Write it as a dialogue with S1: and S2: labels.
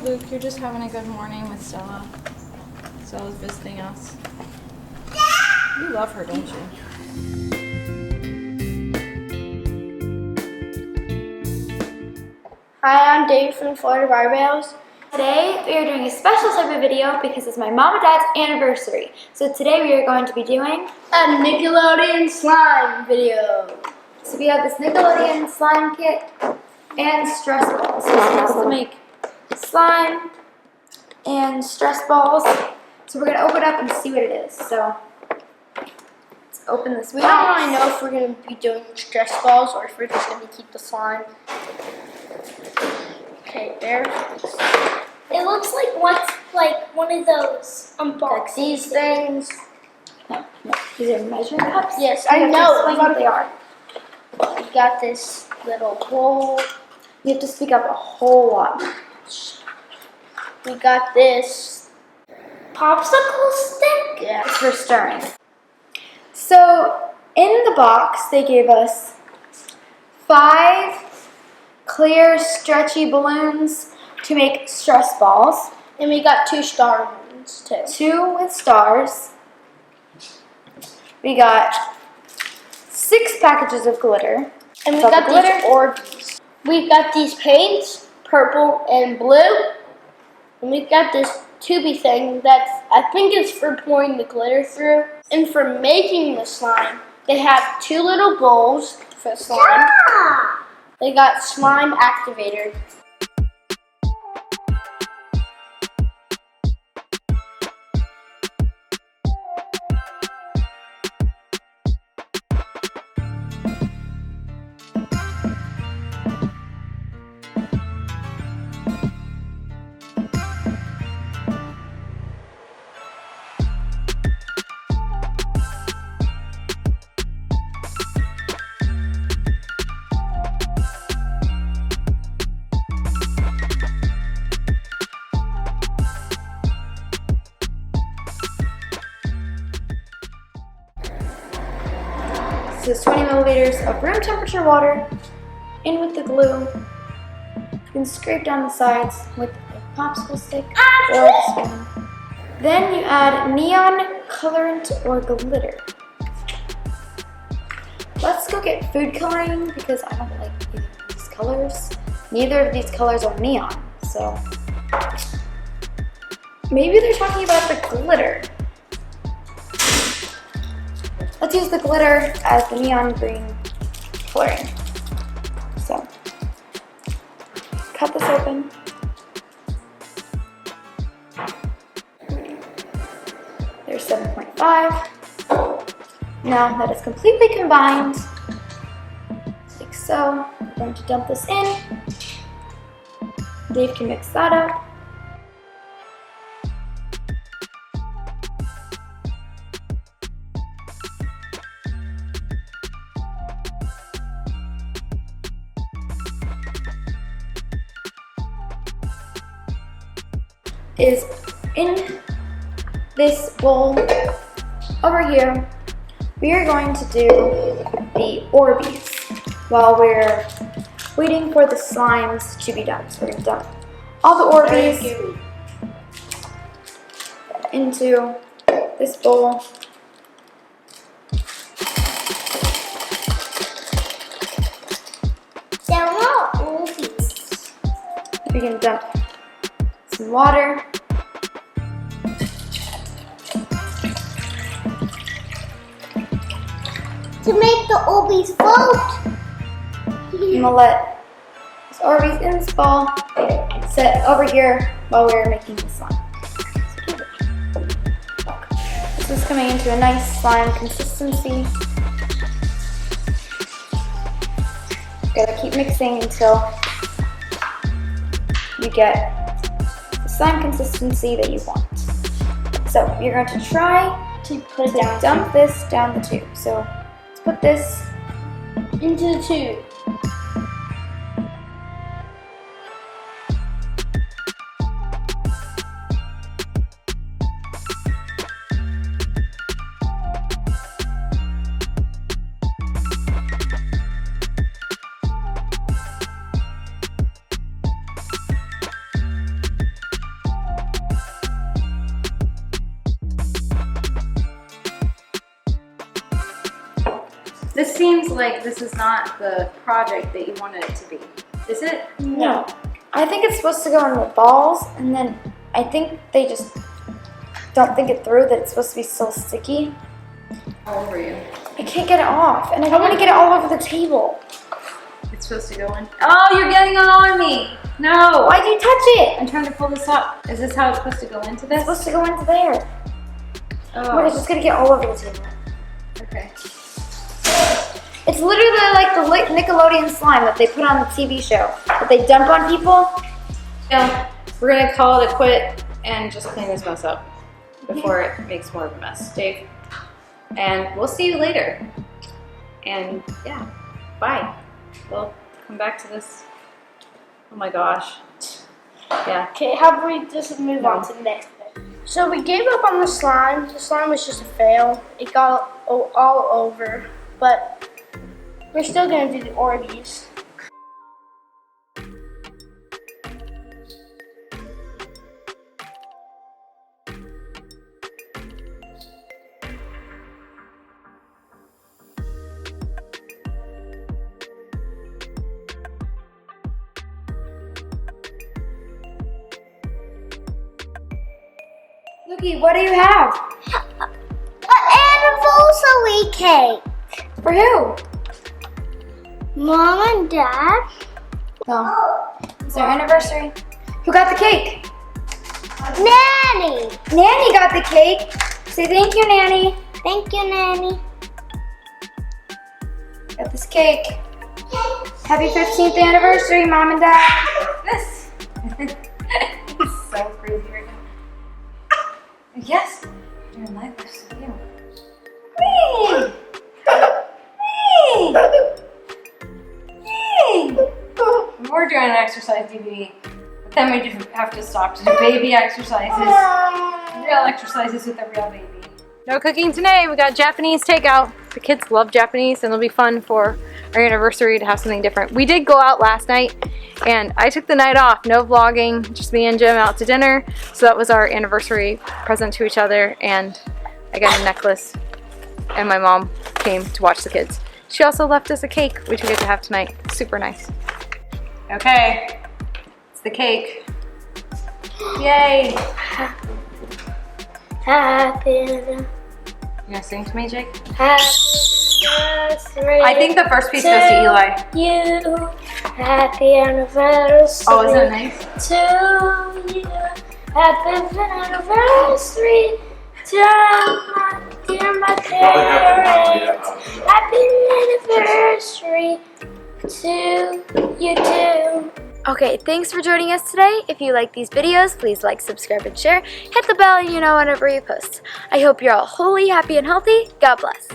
S1: Luke, you're just having a good morning with Stella. Stella's visiting us. You love her, don't you?
S2: Hi, I'm Dave from Florida Barbales.
S3: Today we are doing a special type of video because it's my mom and dad's anniversary. So today we are going to be doing
S2: A Nickelodeon slime video.
S3: So we have this Nickelodeon slime kit and stress balls. So we're supposed to make slime and stress balls. So we're going to open up and see what it is. So let's open this.
S2: We don't really know if we're going to be doing stress balls or if we're just going to keep the slime. Okay, there.
S4: It looks like one of those
S2: Like
S4: boxes.
S2: these things.
S3: No, these are measuring cups.
S2: Yes,
S3: You
S2: I
S3: have to
S2: know.
S3: explain what they are.
S2: We got this little bowl.
S3: You have to speak up a whole lot.
S2: We got this.
S4: Popsicle stick?
S2: Yeah.
S3: It's for stirring. So in the box, they gave us 5 clear, stretchy balloons to make stress balls.
S2: And we got 2 star ones too.
S3: 2 with stars. We got 6 packages of glitter.
S2: And we
S3: Got
S2: got
S3: the glitter.
S2: these Orbeez. We got these paints, purple and blue. And we got this tubey thing that I think is for pouring the glitter through. And for making the slime, they have 2 little bowls for slime. They got slime activator.
S3: This is 20 milliliters of room temperature water in with the glue. You can scrape down the sides with a popsicle stick or a spoon. Then you add neon colorant or glitter. Let's go get food coloring because I don't like either of these colors. Neither of these colors are neon, so maybe they're talking about the glitter. Let's use the glitter as the neon green coloring. So, cut this open. There's 7.5. Now that it's completely combined, like so, we're going to dump this in. Dave can mix that up. Is in this bowl over here. We are going to do the Orbeez while we're waiting for the slimes to be done. So we're going to dump all the Orbeez into this bowl.
S4: They're not Orbeez.
S3: We can dump some water.
S4: To make the Orbeez float.
S3: I'm gonna let this Orbeez in this bowl sit over here while we're making the slime. This is coming into a nice slime consistency. Gotta keep mixing until you get the slime consistency that you want. So you're going to try
S2: To put it down.
S3: dump this down the tube. So let's put this
S2: Into the tube.
S1: seems like this is not the project that you wanted it to be. Is it?
S3: No. I think it's supposed to go in the balls, and then I think they just don't think it through that it's supposed to be so sticky.
S1: All over you.
S3: I can't get it off, and I don't want to get it all over the table.
S1: It's supposed to go in. Oh, you're getting it on me. No.
S3: Why'd you touch it?
S1: I'm trying to pull this up. Is this how it's supposed to go into this?
S3: It's supposed to go into there.
S1: Oh.
S3: But it's just gonna get all over the table.
S1: Okay.
S3: It's literally like the Nickelodeon slime that they put on the TV show that they dump on people.
S1: Yeah. We're gonna call it a quit and just clean this mess up before it makes more of a mess, Dave. And we'll see you later. And yeah, bye. We'll come back to this. Oh my gosh. Yeah.
S2: Okay, how about we just move on to the next thing? So we gave up on the slime. The slime was just a fail. It got all over, but we're still gonna do the Orbeez.
S3: Luki, what do you have?
S4: An anniversary cake.
S3: For who?
S4: Mom and Dad.
S3: Oh, it's their anniversary. Who got the cake?
S4: Nanny.
S3: Nanny got the cake. Say thank you, Nanny.
S4: Thank you, Nanny.
S3: Got this cake. Happy 15th anniversary, Mom and Dad.
S1: This. It's so crazy right now. Yes. You're in life versus you.
S3: Hey! Hey! Hey!
S1: We're doing an exercise DVD, but then we just have to stop to do baby exercises. Real exercises with a real baby. No cooking today. We got Japanese takeout. The kids love Japanese, and it'll be fun for our anniversary to have something different. We did go out last night, and I took the night off. No vlogging, just me and Jim out to dinner. So that was our anniversary present to each other, and I got a necklace, and my mom came to watch the kids. She also left us a cake, which we get to have tonight. Super nice. Okay, it's the cake. Yay!
S2: Happy
S1: You gonna sing to me, Jake?
S2: anniversary.
S1: I think the first piece goes to Eli.
S2: You. Happy anniversary.
S1: Oh, isn't it nice?
S2: To you. Happy anniversary to my parents. Happy anniversary to you too.
S3: Okay, thanks for joining us today. If you like these videos, please like, subscribe, and share. Hit the bell and you know whenever we post. I hope you're all wholly happy and healthy. God bless.